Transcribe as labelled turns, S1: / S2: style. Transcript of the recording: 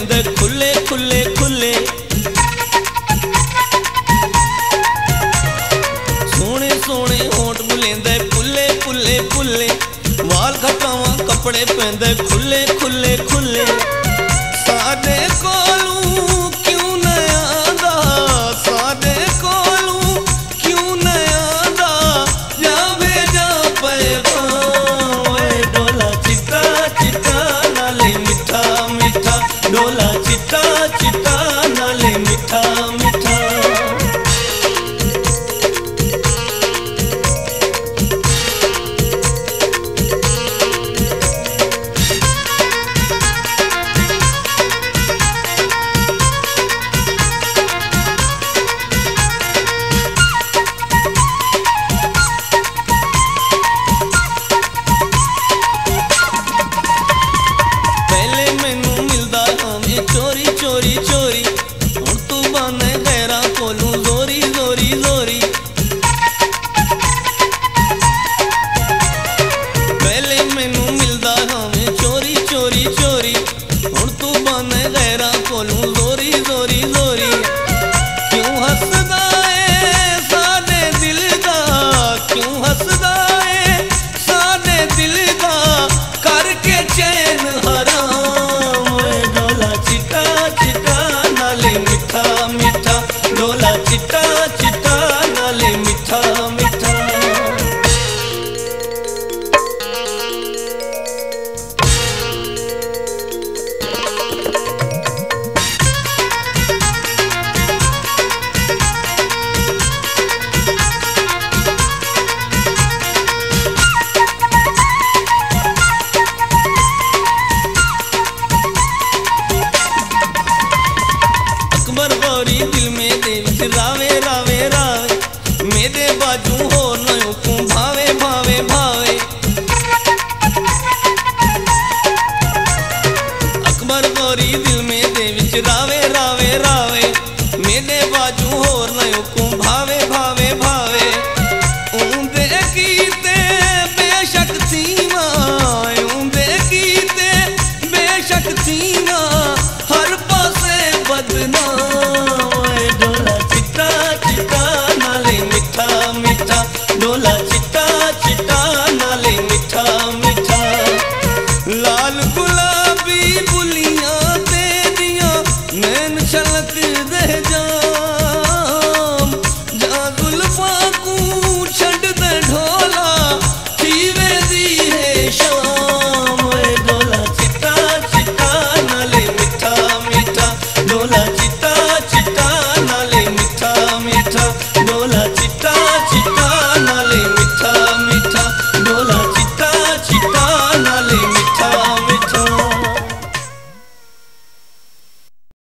S1: पैंदे खुले खुले खुले। सोने सोने होठ बुलेंदे पुले पुले पुले। वाल खटावा कपड़े पैंदे खुले खुले खुले। सादे कोलू क्यों न आंदा, सादे कोलू क्यों न आंदा, जा भेजा पैगाम। डोला चिट्टा चिट्टा नाले मिठा मिठा, डोला चिट्टा चिट्टा नाले मिठा मिठा। चोरी चोरी चोरी हुण तू बने गैरा कोलू जोरी जोरी जोरी। पहले मैनू मिलदा हमें चोरी चोरी चोरी, हुण तू बने गैरा कोलू जोरी जोरी जोरी। क्यों हसदा है साडे दिल दा, क्यों हसदा है साडे दिल दा, करके चैन हराम। चिट्टा चिट्टा नाले मिठा मिठा, डोला चिट्टा चिट्टा नाले मिठा मिठा। अकबर गौरी दिल में दे विच रावे रावे रावे, मेरे बाजू होर नयो को भावे भावे भावे। अकबर गौरी दिल में दे विच रावे रावे रावे, मेरे बाजू होर नयो को भावे भावे भावे। ऊंदे कीते बेशक सीमा, ऊंदे कीते बेशक सीमा, हर पासे बदनाम। डोला चिट्टा चिट्टा नाले मिठा मिठा, डोला चिट्टा चिट्टा नाले मिठा मिठा। लाल गुलाबी बुलियां तेरियां नैन छलक दे जाम, जा जुल्फां को छड्ड दे ढोला, खीवे दी है शाम। डोला चिट्टा चिट्टा नाले मिठा मिठा, डोला चिट्टा चिट्टा नाले मिठा मिठा।